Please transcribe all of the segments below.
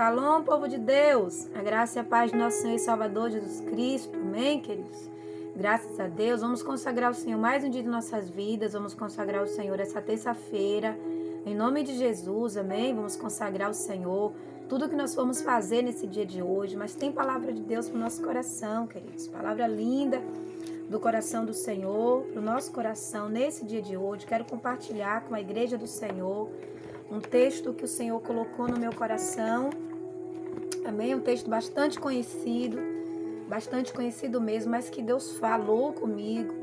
Shalom, povo de Deus. A graça e a paz do nosso Senhor e Salvador Jesus Cristo. Amém, queridos? Graças a Deus. Vamos consagrar o Senhor mais um dia de nossas vidas. Vamos consagrar o Senhor essa terça-feira. Em nome de Jesus, amém? Vamos consagrar o Senhor. Tudo que nós vamos fazer nesse dia de hoje. Mas tem palavra de Deus para o nosso coração, queridos. Palavra linda do coração do Senhor, para o nosso coração nesse dia de hoje. Quero compartilhar com a igreja do Senhor um texto que o Senhor colocou no meu coração, amém? Um texto bastante conhecido mesmo, mas que Deus falou comigo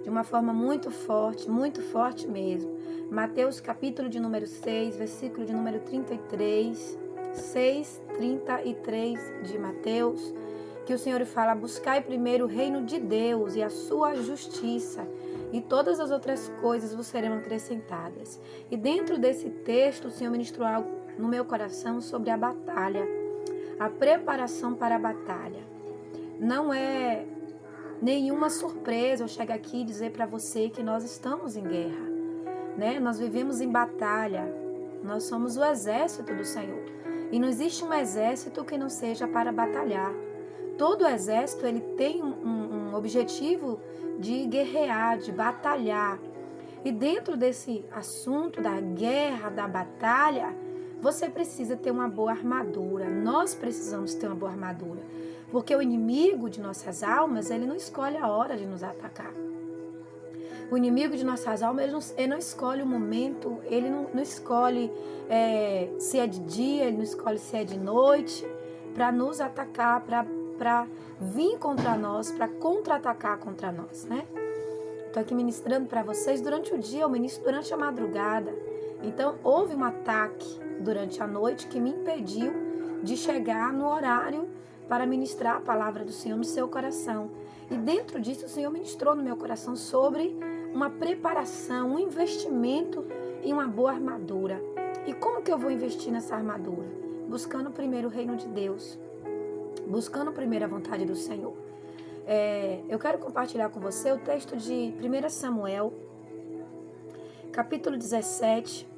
de uma forma muito forte mesmo. Mateus capítulo de número 6, versículo de número 33, 6:33 de Mateus, que o Senhor fala: buscai primeiro o reino de Deus e a sua justiça, e todas as outras coisas vos serão acrescentadas. E dentro desse texto, o Senhor ministrou algo no meu coração sobre a batalha, a preparação para a batalha. Não é nenhuma surpresa eu chegar aqui e dizer para você que nós estamos em guerra, né? Nós vivemos em batalha, nós somos o exército do Senhor. E não existe um exército que não seja para batalhar. Todo exército ele tem um objetivo de guerrear, de batalhar. E dentro desse assunto da guerra, da batalha, você precisa ter uma boa armadura. Nós precisamos ter uma boa armadura. Porque o inimigo de nossas almas, ele não escolhe a hora de nos atacar. O inimigo de nossas almas, ele não escolhe o momento, ele não escolhe se é de dia, ele não escolhe se é de noite, para nos atacar, para vir contra nós, para contra-atacar contra nós, né? Estou aqui ministrando para vocês durante o dia, eu ministro durante a madrugada. Então, houve um ataque durante a noite que me impediu de chegar no horário para ministrar a palavra do Senhor no seu coração. E dentro disso, o Senhor ministrou no meu coração sobre uma preparação, um investimento em uma boa armadura. E como que eu vou investir nessa armadura? Buscando primeiro o reino de Deus. Buscando primeiro a vontade do Senhor. Eu quero compartilhar com você o texto de 1 Samuel, capítulo 17,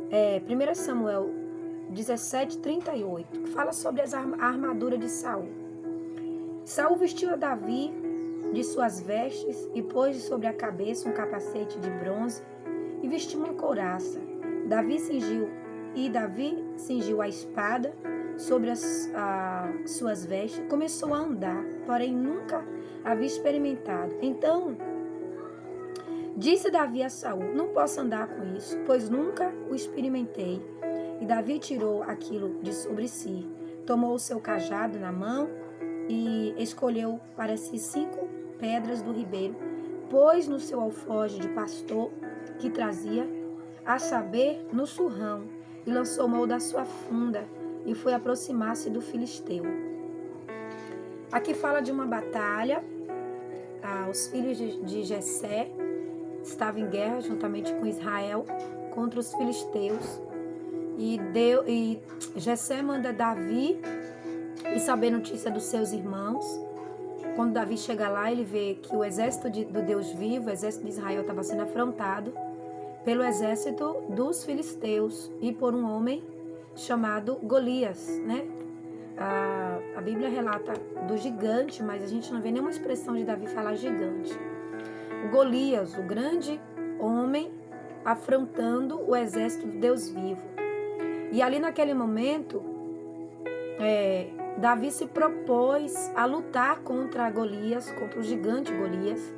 1 Samuel 17:38, que fala sobre a armadura de Saul. Saul vestiu a Davi de suas vestes e pôs sobre a cabeça um capacete de bronze e vestiu uma couraça. Davi cingiu a espada sobre as suas vestes, começou a andar, porém nunca havia experimentado. Então disse Davi a Saul: não posso andar com isso, pois nunca o experimentei. E Davi tirou aquilo de sobre si, tomou o seu cajado na mão e escolheu para si 5 pedras do ribeiro, pôs no seu alforje de pastor que trazia, a saber, no surrão, e lançou mão da sua funda, e foi aproximar-se do filisteu. Aqui fala de uma batalha. Os filhos de Jessé estavam em guerra juntamente com Israel contra os filisteus. E Jessé manda Davi ir saber notícia dos seus irmãos. Quando Davi chega lá, ele vê que o exército do Deus vivo, o exército de Israel, estava sendo afrontado pelo exército dos filisteus e por um homem chamado Golias, né? A Bíblia relata do gigante, mas a gente não vê nenhuma expressão de Davi falar gigante. O Golias, o grande homem, afrontando o exército do Deus vivo. E ali naquele momento, Davi se propôs a lutar contra Golias, contra o gigante Golias.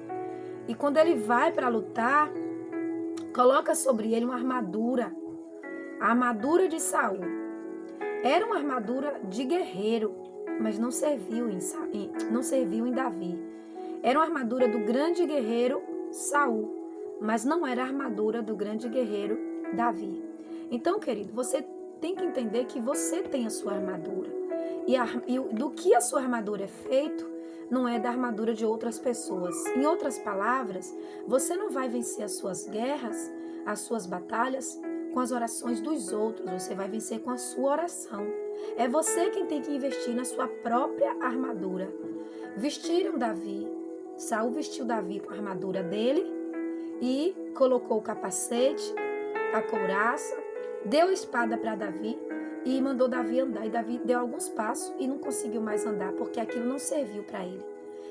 E quando ele vai para lutar, coloca sobre ele uma armadura. A armadura de Saul era uma armadura de guerreiro, mas não serviu em Davi. Era uma armadura do grande guerreiro Saul, mas não era a armadura do grande guerreiro Davi. Então, querido, você tem que entender que você tem a sua armadura. E do que a sua armadura é feito, não é da armadura de outras pessoas. Em outras palavras, você não vai vencer as suas guerras, as suas batalhas, com as orações dos outros. Você vai vencer com a sua oração. É você quem tem que investir na sua própria armadura. Vestiram Davi. Saul vestiu Davi com a armadura dele e colocou o capacete, a couraça, deu a espada para Davi e mandou Davi andar. E Davi deu alguns passos e não conseguiu mais andar, porque aquilo não serviu para ele.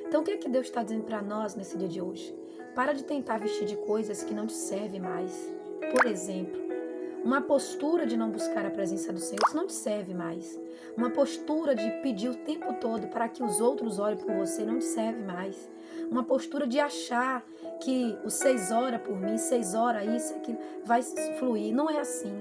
Então, o que é que Deus está dizendo para nós nesse dia de hoje? Para de tentar vestir de coisas que não te servem mais. Por exemplo, uma postura de não buscar a presença do Senhor, isso não te serve mais. Uma postura de pedir o tempo todo para que os outros olhem por você, não te serve mais. Uma postura de achar que os 6 horas por mim, 6 horas isso, aquilo, vai fluir. Não é assim.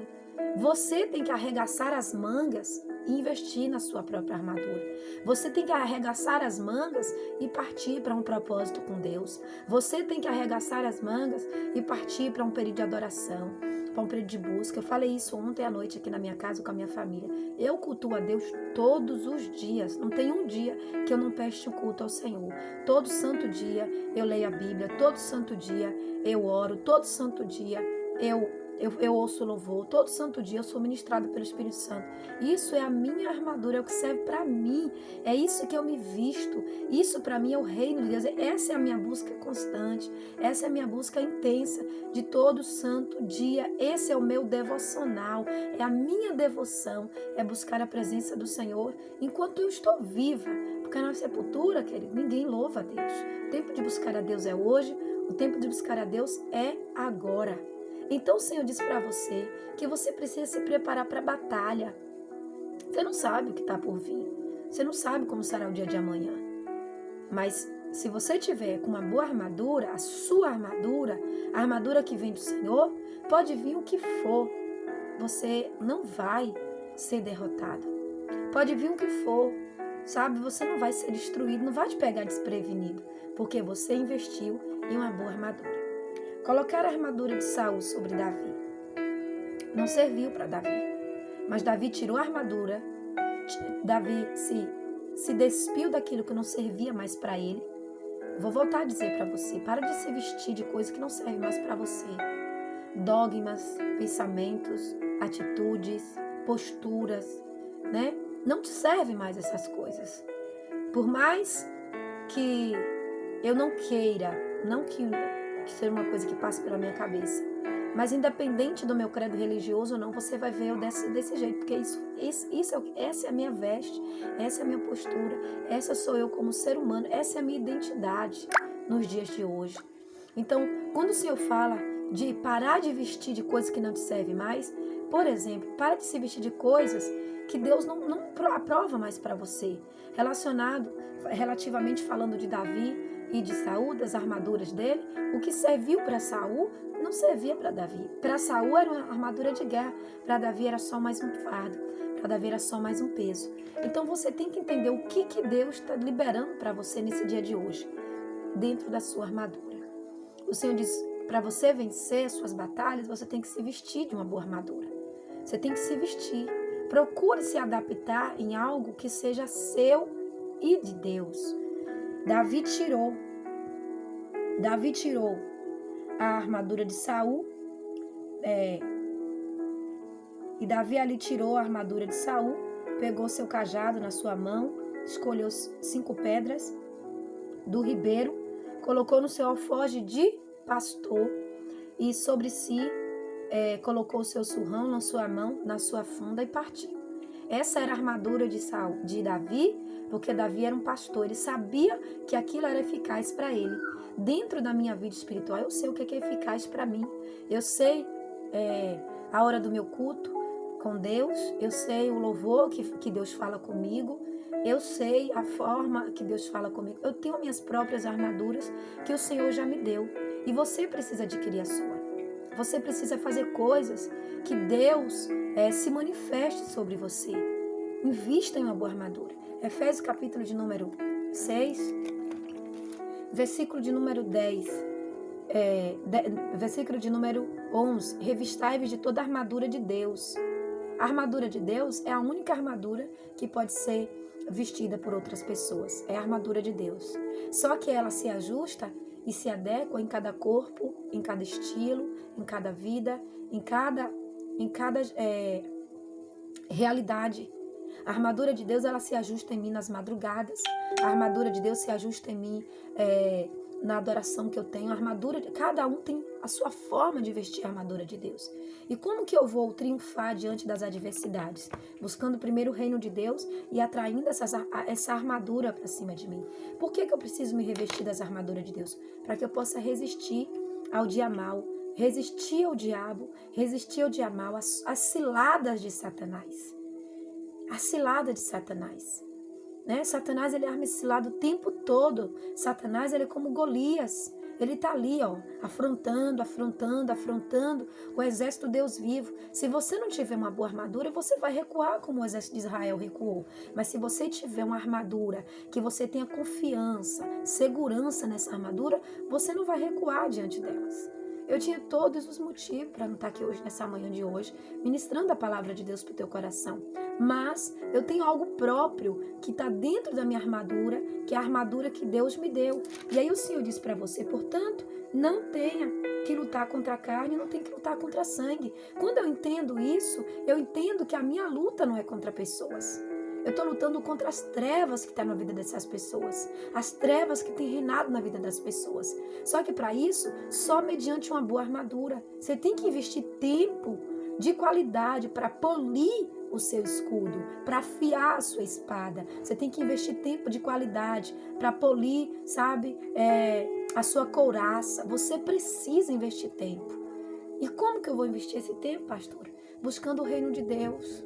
Você tem que arregaçar as mangas e investir na sua própria armadura. Você tem que arregaçar as mangas e partir para um propósito com Deus. Você tem que arregaçar as mangas e partir para um período de adoração, para um período de busca. Eu falei isso ontem à noite aqui na minha casa com a minha família. Eu cultuo a Deus todos os dias. Não tem um dia que eu não preste o culto ao Senhor. Todo santo dia eu leio a Bíblia. Todo santo dia eu oro. Todo santo dia eu ouço louvor, todo santo dia eu sou ministrado pelo Espírito Santo. Isso é a minha armadura, é o que serve para mim, é isso que eu me visto, isso para mim é o reino de Deus. Essa é a minha busca constante, essa é a minha busca intensa de todo santo dia. Esse é o meu devocional, é a minha devoção, é buscar a presença do Senhor enquanto eu estou viva, porque na sepultura, querido, ninguém louva a Deus. O tempo de buscar a Deus é hoje, o tempo de buscar a Deus é agora. Então o Senhor diz para você que você precisa se preparar para a batalha. Você não sabe o que está por vir. Você não sabe como será o dia de amanhã. Mas se você tiver com uma boa armadura, a sua armadura, a armadura que vem do Senhor, pode vir o que for. Você não vai ser derrotado. Pode vir o que for, sabe? Você não vai ser destruído, não vai te pegar desprevenido, porque você investiu em uma boa armadura. Colocar a armadura de Saul sobre Davi não serviu para Davi, mas Davi tirou a armadura, Davi se despiu daquilo que não servia mais para ele. Vou voltar a dizer para você, para de se vestir de coisas que não servem mais para você. Dogmas, pensamentos, atitudes, posturas, né? Não te servem mais essas coisas. Por mais que eu não queira, não que seja uma coisa que passe pela minha cabeça, mas independente do meu credo religioso ou não, você vai ver eu desse jeito, porque essa é a minha veste, essa é a minha postura, essa sou eu como ser humano, essa é a minha identidade nos dias de hoje. Então, quando o Senhor fala de parar de vestir de coisas que não te servem mais, por exemplo, para de se vestir de coisas que Deus não aprova mais para você, relativamente falando de Davi e de Saul, das armaduras dele, o que serviu para Saul não servia para Davi. Para Saul era uma armadura de guerra, para Davi era só mais um fardo, para Davi era só mais um peso. Então você tem que entender o que Deus está liberando para você nesse dia de hoje, dentro da sua armadura. O Senhor diz, para você vencer as suas batalhas, você tem que se vestir de uma boa armadura. Você tem que se vestir. Procure se adaptar em algo que seja seu e de Deus. Davi tirou a armadura de Saul, e Davi ali tirou a armadura de Saul, pegou seu cajado na sua mão, escolheu 5 pedras do ribeiro, colocou no seu alforje de pastor e sobre si colocou o seu surrão na sua mão, na sua funda e partiu. Essa era a armadura de Davi, porque Davi era um pastor, ele sabia que aquilo era eficaz para ele. Dentro da minha vida espiritual, eu sei o que é eficaz para mim. Eu sei a hora do meu culto com Deus, eu sei o louvor que Deus fala comigo, eu sei a forma que Deus fala comigo. Eu tenho minhas próprias armaduras que o Senhor já me deu. E você precisa adquirir a sua. Você precisa fazer coisas que Deus se manifeste sobre você. Invista em uma boa armadura. Efésios capítulo de número 6, versículo de número 10, versículo de número 11. Revistai-vos de toda a armadura de Deus. A armadura de Deus é a única armadura que pode ser vestida por outras pessoas. É a armadura de Deus. Só que ela se ajusta e se adequa em cada corpo, em cada estilo, em cada vida, em cada realidade. A armadura de Deus, ela se ajusta em mim nas madrugadas. A armadura de Deus se ajusta em mim na adoração que eu tenho, a armadura, cada um tem a sua forma de vestir a armadura de Deus. E como que eu vou triunfar diante das adversidades? Buscando primeiro o reino de Deus e atraindo essa armadura para cima de mim. Por que eu preciso me revestir das armaduras de Deus? Para que eu possa resistir ao dia mal, resistir ao diabo, resistir ao dia mal, às ciladas de Satanás. A cilada de Satanás. Né? Satanás, ele arma esse lado o tempo todo. Satanás, ele é como Golias. Ele está ali, afrontando o exército do Deus vivo. Se você não tiver uma boa armadura, você vai recuar como o exército de Israel recuou. Mas se você tiver uma armadura, que você tenha confiança, segurança nessa armadura, você não vai recuar diante delas. Eu tinha todos os motivos para não estar aqui hoje, nessa manhã de hoje, ministrando a palavra de Deus para o teu coração. Mas eu tenho algo próprio que está dentro da minha armadura, que é a armadura que Deus me deu. E aí o Senhor diz para você, portanto, não tenha que lutar contra a carne, não tem que lutar contra sangue. Quando eu entendo isso, eu entendo que a minha luta não é contra pessoas. Eu estou lutando contra as trevas que estão na vida dessas pessoas. As trevas que têm reinado na vida das pessoas. Só que para isso, só mediante uma boa armadura. Você tem que investir tempo de qualidade para polir o seu escudo, para afiar a sua espada. Você tem que investir tempo de qualidade para polir, a sua couraça. Você precisa investir tempo. E como que eu vou investir esse tempo, pastora? Buscando o reino de Deus.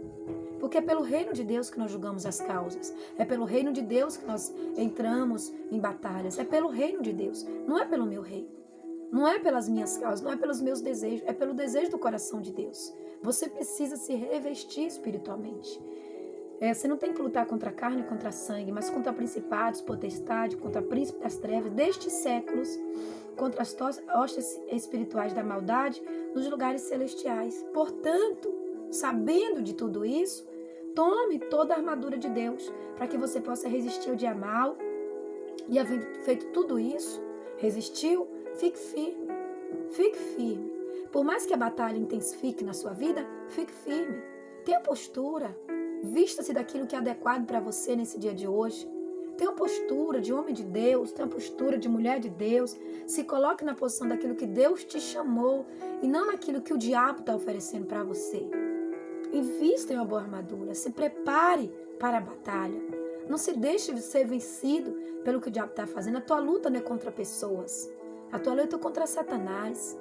Porque é pelo reino de Deus que nós julgamos as causas. É pelo reino de Deus que nós entramos em batalhas. É pelo reino de Deus. Não é pelo meu reino. Não é pelas minhas causas. Não é pelos meus desejos. É pelo desejo do coração de Deus. Você precisa se revestir espiritualmente. Você não tem que lutar contra a carne e contra a sangue, mas contra principados, potestades, contra príncipes das trevas destes séculos, contra as hostes espirituais da maldade nos lugares celestiais. Portanto, sabendo de tudo isso, tome toda a armadura de Deus, para que você possa resistir ao dia mal. E havendo feito tudo isso, resistiu, fique firme. Fique firme. Por mais que a batalha intensifique na sua vida, fique firme. Tenha postura. Vista-se daquilo que é adequado para você nesse dia de hoje. Tenha postura de homem de Deus, tenha postura de mulher de Deus. Se coloque na posição daquilo que Deus te chamou e não naquilo que o diabo está oferecendo para você. Invista em uma boa armadura. Se prepare para a batalha. Não se deixe ser vencido pelo que o diabo está fazendo. A tua luta não é contra pessoas. A tua luta é contra Satanás.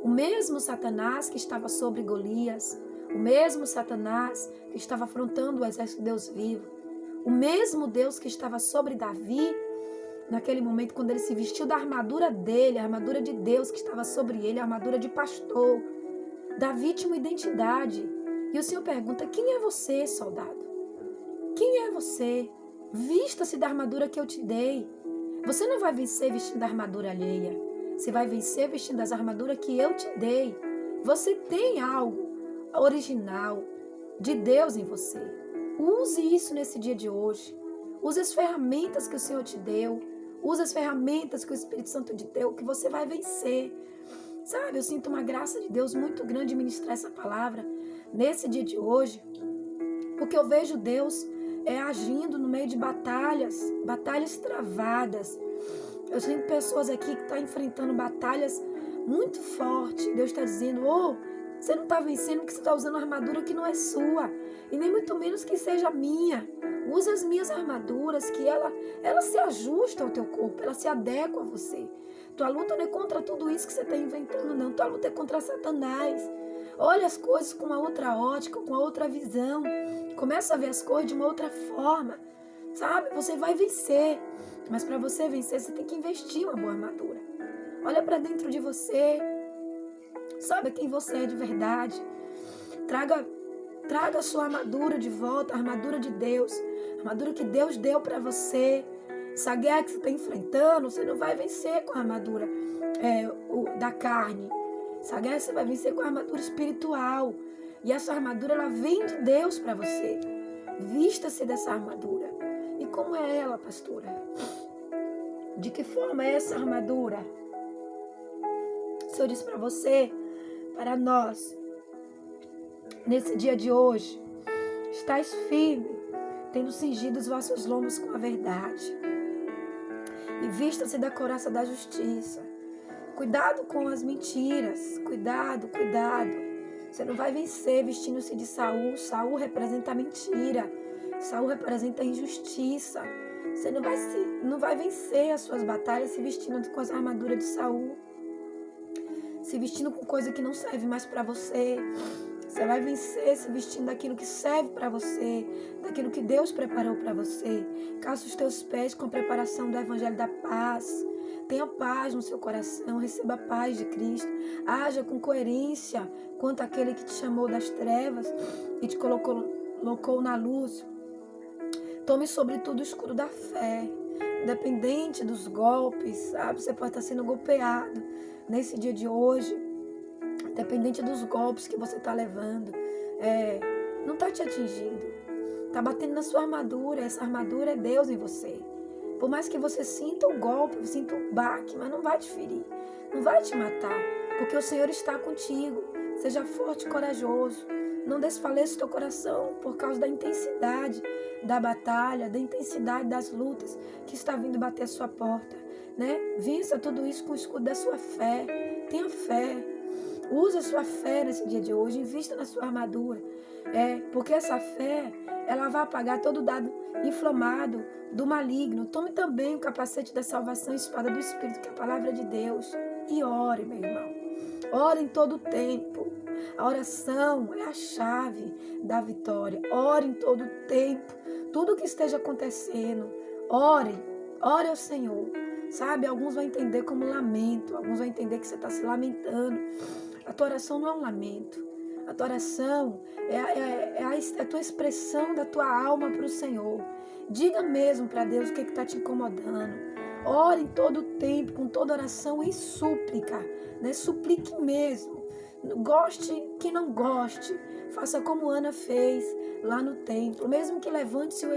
O mesmo Satanás que estava sobre Golias. O mesmo Satanás que estava afrontando o exército de Deus vivo. O mesmo Deus que estava sobre Davi, naquele momento quando ele se vestiu da armadura dele, a armadura de Deus que estava sobre ele, a armadura de pastor. Davi tinha uma identidade. E o Senhor pergunta, quem é você, soldado? Quem é você? Vista-se da armadura que eu te dei. Você não vai vencer vestindo a armadura alheia. Você vai vencer vestindo as armaduras que eu te dei. Você tem algo original de Deus em você. Use isso nesse dia de hoje. Use as ferramentas que o Senhor te deu. Use as ferramentas que o Espírito Santo te deu, que você vai vencer. Sabe, eu sinto uma graça de Deus muito grande de ministrar essa palavra nesse dia de hoje, porque eu vejo Deus agindo no meio de batalhas travadas. Eu sinto pessoas aqui que estão enfrentando batalhas muito fortes. Deus está dizendo, você não está vencendo porque você está usando uma armadura que não é sua. E nem muito menos que seja minha. Use as minhas armaduras, que ela se ajusta ao teu corpo, ela se adequa a você. Tua luta não é contra tudo isso que você está inventando, não. Tua luta é contra Satanás. Olha as coisas com uma outra ótica, com uma outra visão. Começa a ver as coisas de uma outra forma. Sabe? Você vai vencer. Mas para você vencer, você tem que investir em uma boa armadura. Olha para dentro de você. Sabe quem você é de verdade. Traga a sua armadura de volta, a armadura de Deus. A armadura que Deus deu para você. Essa guerra que você está enfrentando, você não vai vencer com a armadura da carne. Essa guerra você vai vencer com a armadura espiritual. E essa armadura, ela vem de Deus para você. Vista-se dessa armadura. E como é ela, pastora? De que forma é essa armadura? O Senhor diz para você, para nós, nesse dia de hoje, estais firme, tendo cingido os vossos lombos com a verdade. e vista-se da couraça da justiça. Cuidado com as mentiras, cuidado. Você não vai vencer vestindo-se de Saul. Saul representa a mentira, Saul representa a injustiça. Você não vai vencer as suas batalhas se vestindo com as armaduras de Saul, se vestindo com coisa que não serve mais para você. Você vai vencer se vestindo daquilo que serve para você, daquilo que Deus preparou para você. Calça os teus pés com a preparação do Evangelho da Paz. Tenha paz no seu coração, receba a paz de Cristo. Haja com coerência quanto àquele que te chamou das trevas e te colocou na luz. Tome sobretudo o escudo da fé. Independente dos golpes, sabe? Você pode estar sendo golpeado nesse dia de hoje. Independente dos golpes que você está levando, não está te atingindo. Está batendo na sua armadura. Essa armadura é Deus em você. Por mais que você sinta o golpe, sinta o baque, mas não vai te ferir, não vai te matar, porque o Senhor está contigo. Seja forte e corajoso. Não desfaleça o teu coração por causa da intensidade da batalha, da intensidade das lutas que está vindo bater a sua porta, né? Vença tudo isso com o escudo da sua fé. Tenha fé. Use a sua fé nesse dia de hoje. Invista na sua armadura. Porque essa fé, ela vai apagar todo o dado inflamado do maligno. Tome também o capacete da salvação e espada do Espírito, que é a palavra de Deus. E ore, meu irmão. Ore em todo o tempo. A oração é a chave da vitória. Ore em todo o tempo. Tudo que esteja acontecendo, ore ao Senhor. Sabe, alguns vão entender como lamento. Alguns vão entender que você está se lamentando. A tua oração não é um lamento. A tua oração é a tua expressão da tua alma para o Senhor. Diga mesmo para Deus o que está te incomodando. Ore em todo o tempo, com toda oração e súplica. Né? Suplique mesmo. Goste que não goste. Faça como Ana fez lá no templo. Mesmo que levante-se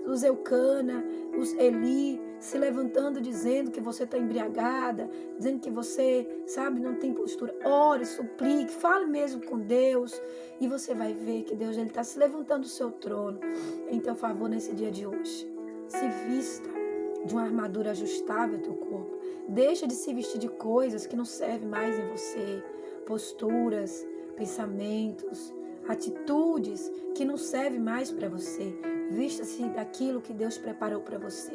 os Eucana, os Eli, se levantando dizendo que você está embriagada, dizendo que você, sabe, não tem postura. Ore, suplique, fale mesmo com Deus e você vai ver que Deus está se levantando do seu trono em teu favor nesse dia de hoje. Se vista de uma armadura ajustável ao teu corpo. Deixa de se vestir de coisas que não servem mais em você. Posturas, pensamentos, atitudes que não servem mais para você. Vista-se daquilo que Deus preparou para você.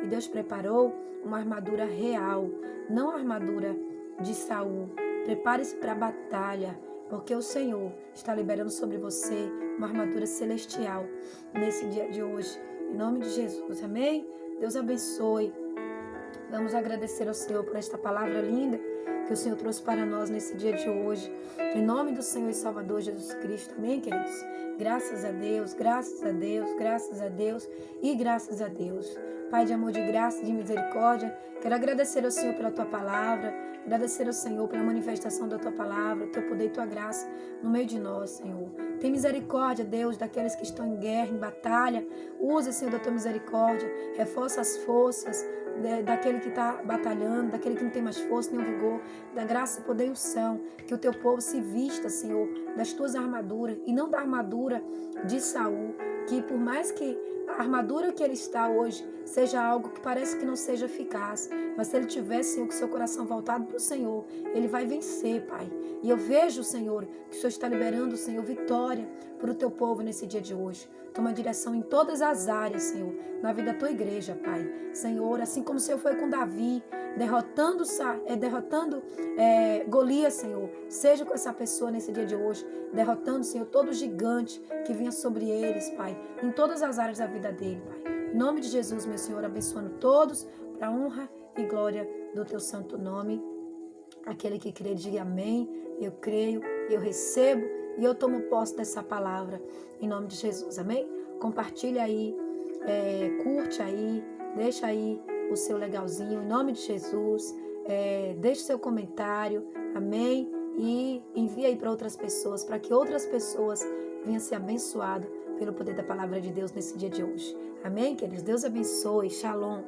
E Deus preparou uma armadura real, não a armadura de Saul. Prepare-se para a batalha, porque o Senhor está liberando sobre você uma armadura celestial nesse dia de hoje. Em nome de Jesus, amém? Deus abençoe. Vamos agradecer ao Senhor por esta palavra linda que o Senhor trouxe para nós nesse dia de hoje. Em nome do Senhor e Salvador Jesus Cristo. Amém, queridos? Graças a Deus, graças a Deus, graças a Deus e graças a Deus. Pai de amor, de graça e de misericórdia, quero agradecer ao Senhor pela Tua palavra, agradecer ao Senhor pela manifestação da Tua palavra, Teu poder e Tua graça no meio de nós, Senhor. Tem misericórdia, Deus, daqueles que estão em guerra, em batalha. Usa, Senhor, da Tua misericórdia. Reforça as forças daquele que está batalhando, daquele que não tem mais força nem vigor, da graça, poder e unção. Que o Teu povo se vista, Senhor, das Tuas armaduras e não da armadura de Saul. Que por mais que a armadura que ele está hoje seja algo que parece que não seja eficaz, mas se ele tiver, Senhor, com seu coração voltado para o Senhor, ele vai vencer, Pai. E eu vejo, Senhor, que o Senhor está liberando, Senhor, vitória para o Teu povo nesse dia de hoje. Toma direção em todas as áreas, Senhor, na vida da Tua igreja, Pai. Senhor, assim como o Senhor foi com Davi, derrotando Golias, Senhor, seja com essa pessoa nesse dia de hoje, derrotando, Senhor, todo gigante que vinha sobre eles, Pai, em todas as áreas da vida dele, Pai. Em nome de Jesus, meu Senhor, abençoando todos para a honra e glória do Teu santo nome. Aquele que crê, diga amém. Eu creio, eu recebo e eu tomo posse dessa palavra em nome de Jesus, amém? Compartilha aí, curte aí, deixa aí o seu legalzinho em nome de Jesus, deixe seu comentário, amém? E envia aí para outras pessoas, para que outras pessoas venham ser abençoadas pelo poder da palavra de Deus nesse dia de hoje, amém, queridos? Deus abençoe, shalom.